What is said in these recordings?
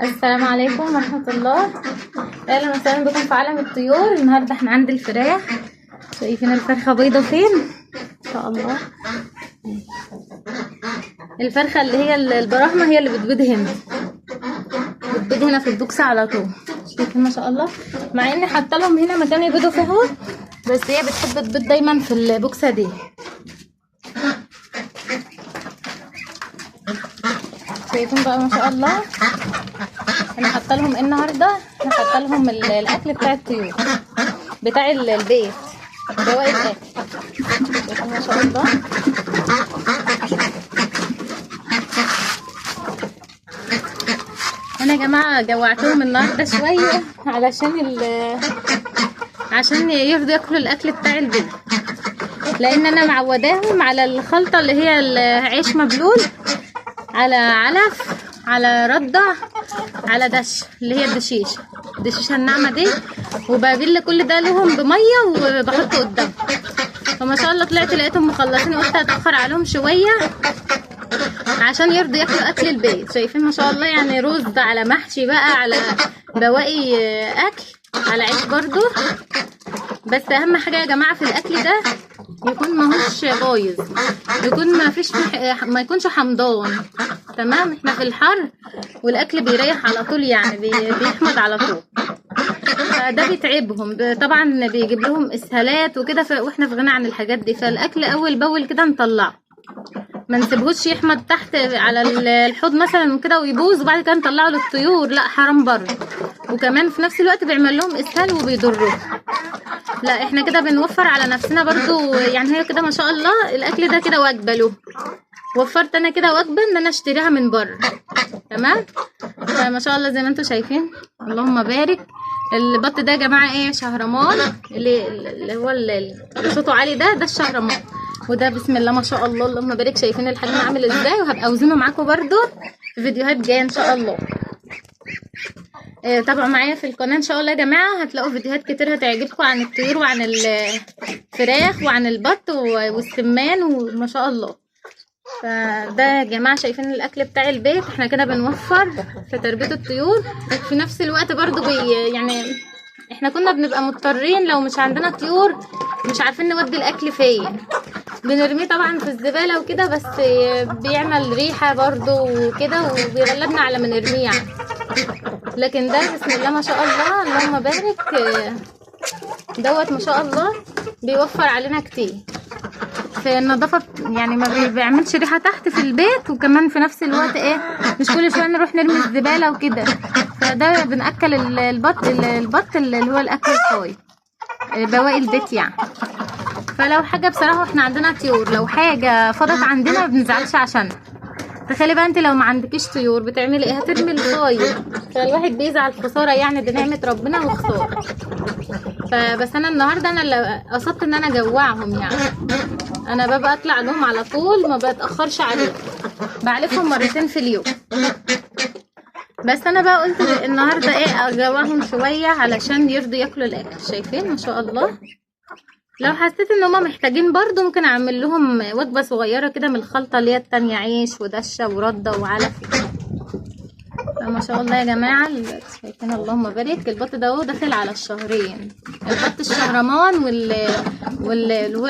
السلام عليكم ورحمة الله. اهلا وسهلا بكم في عالم الطيور. النهارده احنا عند الفراخ. شايفين الفرخة بيضة فين؟ ان شاء الله. الفرخة اللي هي البراهمة هي اللي بتبيض هنا، بتبيض هنا في البوكس على طول. شايفين ما شاء الله، مع اني حاطه لهم هنا مكان يبيضوا فيه اهو، بس هي بتحب تبيض دايما في البوكسة دي. شايفين بقى ما شاء الله. انا حاطه لهم النهارده، انا حاطه لهم الاكل بتاع الطيور بتاع البيت، بواقي الاكل. شايفين ما شاء الله. انا يا جماعه جوعتهم النهارده شويه عشان يرضوا ياكلوا الاكل بتاع البيت، لان انا معوداهم على الخلطه اللي هي العيش مبلول على علف على رده على دش، اللي هي الدشيشه الناعمه دي، وبابل كل ده لهم بميه وبحطه قدام. فما شاء الله طلعت لقيتهم مخلصين، قلت هتاخر عليهم شويه عشان يرضوا ياكلوا اكل البيت. شايفين ما شاء الله، يعني رز على محشي بقى على بواقي اكل على عيش برضو. بس اهم حاجه يا جماعه في الاكل ده يكون ماهوش بايظ، يكون ما يكونش حمضان. تمام، احنا في الحر والاكل بيريح على طول، يعني بيحمض على طول، فده بيتعبهم طبعا، بيجيب لهم اسهالات وكده، واحنا في غنى عن الحاجات دي. فالاكل اول باول كده نطلعه، ما نسيبهوش يحمض تحت على الحوض مثلا وكده ويبوظ وبعد كده نطلعه للطيور، لا حرام برضه، وكمان في نفس الوقت بيعمل لهم اسهال وبيضرهم. لا احنا كده بنوفر على نفسنا برضو، يعني هي كده ما شاء الله الاكل ده كده وجبه له، وفرت انا كده وجبه ان انا اشتريها من بره. تمام، فما شاء الله زي ما انتم شايفين، اللهم بارك. البط ده يا جماعه ايه؟ شهرمان، اللي هو اللي صوته عالي ده الشهرمان، وده بسم الله ما شاء الله اللهم بارك. شايفين الحجم عامل ازاي؟ وهبقى اوزنه معاكم برضو في فيديوهات جايه ان شاء الله. تابعوا معايا في القناه ان شاء الله يا جماعه، هتلاقوا فيديوهات كتير هتعجبكم عن الطيور وعن الفراخ وعن البط والسمان وما شاء الله. فده يا جماعه شايفين الاكل بتاع البيت، احنا كده بنوفر في تربيه الطيور، في نفس الوقت برضو يعني احنا كنا بنبقى مضطرين لو مش عندنا طيور مش عارفين نودي الاكل فين، بنرميه طبعا في الزباله وكده، بس بيعمل ريحه برضو وكده وبيغلبنا على ما نرميه يعني. لكن ده بسم الله ما شاء الله اللهم بارك، دوت ما شاء الله بيوفر علينا كتير في النظافه، يعني ما بيعملش ريحه تحت في البيت، وكمان في نفس الوقت ايه، مش كل شويه نروح نرمي الزباله وكده. فده بناكل البط اللي هو الاكل الطايب، بواقي البيت يعني. فلو حاجه بصراحه احنا عندنا طيور، لو حاجه فضت عندنا ما بنزعلش عشانها. تخيلي بقى انت لو ما عندكيش طيور بتعملي ايه؟ هترمي الطاير، فالواحد بيزعل خساره، يعني دي نعمه ربنا وخساره. فبس انا النهارده انا اللي قصدت ان انا اجوعهم، يعني انا ببقى اطلع لهم على طول، ما بتاخرش عليهم، بعلفهم مرتين في اليوم. بس انا بقى قلت النهارده ايه، اجوعهم شويه علشان يرضوا ياكلوا الاكل. شايفين ما شاء الله. لو حسيت ان هما محتاجين برضو ممكن اعمل لهم وجبه صغيره كده من الخلطه اللي هي التانية، عيش ودشه ورده وعلف. ما شاء الله يا جماعه. شايفين اللهم بارك، البط ده اهو داخل على الشهرين، البط الشهرمان اللي هو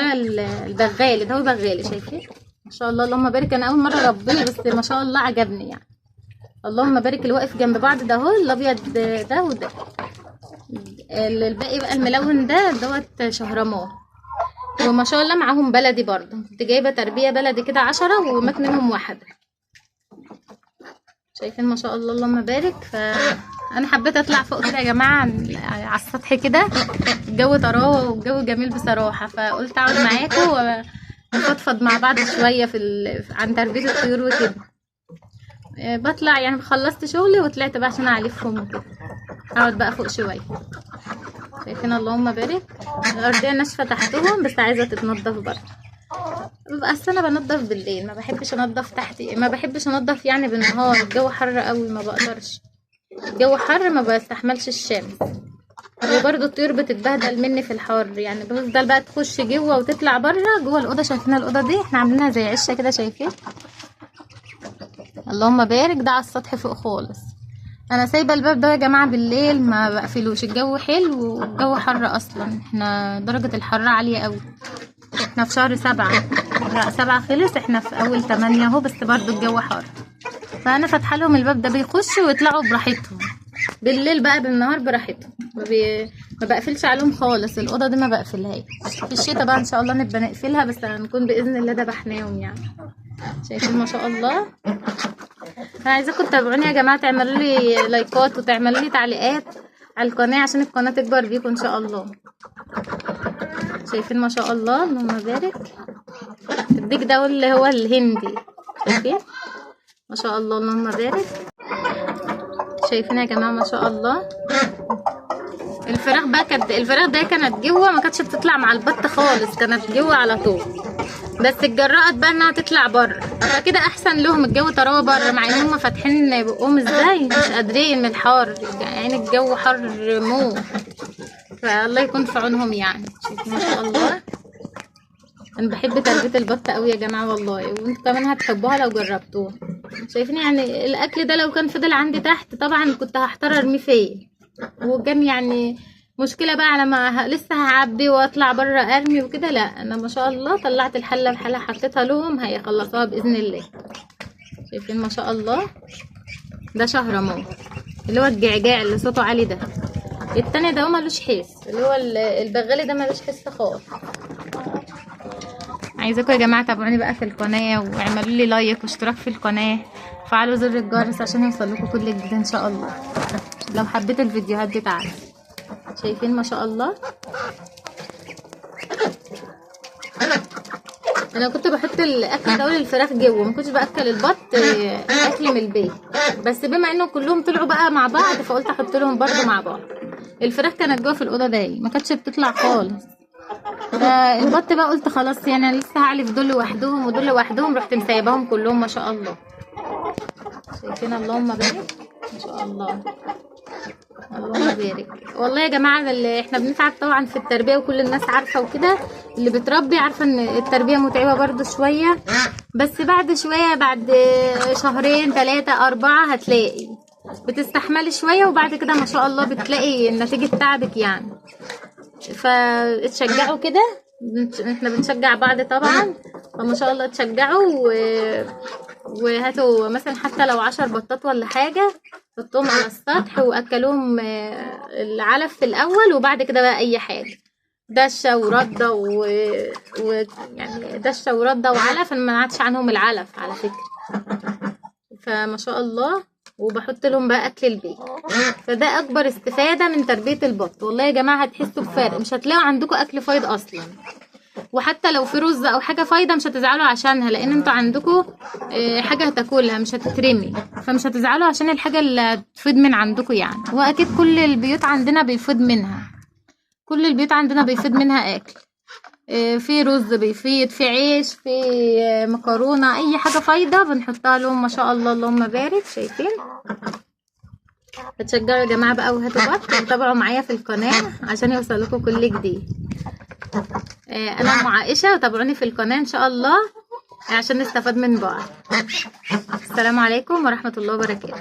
البغالي ده، هو بغالي. شايفين ما شاء الله اللهم بارك. انا اول مره اربيه بس ما شاء الله عجبني يعني، اللهم بارك. اللي واقف جنب بعض ده اهو الابيض ده وده، الباقي بقى الملون دوت شهرمان. وما شاء الله معاهم بلدي برضه، كنت جايبه تربيه بلدي كده 10 ومات منهم واحده. شايفين ما شاء الله اللهم بارك. فانا حبيت اطلع فوق كده يا جماعه على السطح كده، الجو طراوه والجو جميل بصراحه، فقلت اقعد معاكم ونفضفض مع بعض شويه عن تربيه الطيور وكده. بطلع يعني خلصت شغلي وطلعت بقى عشان اعلفهم وكده، اقعد بقى فوق شويه. شايفين اللهم بارك. الارضيه ناشفه تحتهم بس عايزه تتنضف برضه. ببقى انا بنضف بالليل، ما بحبش انضف تحت، ما بحبش انضف يعني بالنهار، الجو حر قوي ما بقدرش، الجو حر ما بستحملش الشمس، وبرضه الطيور بتتبهدل مني في الحر، يعني بفضل بقى تخش جوه وتطلع بره جوه الاوضه. شايفين الاوضه دي احنا عاملينها زي عشه كده، شايفين اللهم بارك، ده على السطح فوق خالص. انا سايبه الباب ده يا جماعه بالليل، ما بقفلوش. الجو حلو والجو حر اصلا، احنا درجه الحراره عاليه قوي. احنا في شهر 7، لا 7 خلص، احنا في اول 8 اهو، بس برضو الجو حر. فانا فاتحه لهم الباب ده، بيخشوا ويطلعوا براحتهم بالليل بقى، بالنهار براحتهم. ما بقفلش عليهم خالص. الاوضه دي ما بقفلهاش. في الشتاء بقى ان شاء الله نبقى نقفلها، بس هنكون باذن الله دبحناهم يعني. شايفين ما شاء الله. انا عايزاكم تتابعوني يا جماعه، تعملوا لي لايكات وتعملوا لي تعليقات على القناه عشان القناه تكبر بيكم ان شاء الله. شايفين ما شاء الله، اللهم بارك. الديك ده اللي هو الهندي، شايفين ما شاء الله، اللهم بارك. شايفين يا جماعه ما شاء الله. الفراخ بقى الفراخ ده كانت جوه، ما كانتش بتطلع مع البط خالص، كانت جوه على طول، بس اتجرأت بقى انها تطلع بره. فكده احسن لهم الجو طراوه بره، مع ان هم فاتحين بقهم ازاي مش قادرين من الحر يعني، الجو حر موت. فالله يكون في عونهم يعني. شايفين ما شاء الله. انا بحب تربيه البط قوي يا جماعه والله، وانتوا كمان هتحبوها لو جربتوها. شايفين يعني الاكل ده لو كان فضل عندي تحت طبعا كنت هحتار ارميه فين، وكان يعني مشكله بقى على ما لسه هعبي واطلع بره ارمي وكده. لا انا ما شاء الله طلعت الحله بحالها، حطيتها لهم هيخلصوها باذن الله. شايفين ما شاء الله. ده شهرموت اللي هو الجعجاع اللي صوته عالي ده. التاني ده ملوش حس، اللي هو البغالي ده ملوش حس خالص. عايزاكم يا جماعه تابعوني بقى في القناه، واعملوا لي لايك واشتراك في القناه، وفعلوا زر الجرس عشان يوصلكم كل جديد ان شاء الله لو حبيتوا الفيديوهات بتاعتي. شايفين ما شاء الله. انا كنت بحط الاكل ده للفراخ جوه، ما كنتش باكل البط اكل من البيت، بس بما انه كلهم طلعوا بقى مع بعض فقلت احط لهم برده مع بعض. الفراخ كانت جوه في الاوضه دي، ما كانتش بتطلع خالص. فالبط بقى قلت خلاص يعني انا لسه هعلف دول لوحدهم ودول لوحدهم، رحت مسايباهم كلهم ما شاء الله. شايفين اللهم بارك ما شاء الله، اللهم بارك. والله يا جماعه اللي احنا بنتعب طبعا في التربيه، وكل الناس عارفه وكده، اللي بتربي عارفه ان التربيه متعبه برضو شويه، بس بعد شويه، بعد شهرين 3 4 هتلاقي بتستحملي شويه، وبعد كده ما شاء الله بتلاقي نتيجه تعبك يعني. فاتشجعوا كده، احنا بنشجع بعض طبعا، فما شاء الله تشجعوا وهاتوا مثلا حتى لو 10 بطات ولا حاجه، حطوهم على السطح واكلوهم العلف في الاول، وبعد كده بقى اي حاجه دشه ورده يعني دشه ورده وعلف. انا ما منعتش عنهم العلف على فكره، فما شاء الله. وبحط لهم بقى اكل البيت، فده اكبر استفاده من تربيه البط. والله يا جماعه هتحسوا بفرق، مش هتلاقوا عندكم اكل فايض اصلا، وحتى لو في رز او حاجه فايضه مش هتزعلوا عشانها، لان انتوا عندكم حاجه هتاكلها مش هتترمي، فمش هتزعلوا عشان الحاجه اللي هتفيض من عندكم يعني. واكيد كل البيوت عندنا بيفيض منها، كل البيوت عندنا بيفيض منها اكل، في رز بيفيض، في عيش، في مكرونه، اي حاجه فايضه بنحطها لهم ما شاء الله، اللهم بارك. شايفين. اتشجعوا يا جماعه بقى وهاتوا بط، وتابعوا معايا في القناه عشان يوصلكم كل جديد. انا ام عائشه، وتابعوني في القناه ان شاء الله عشان نستفاد من بعض. السلام عليكم ورحمه الله وبركاته.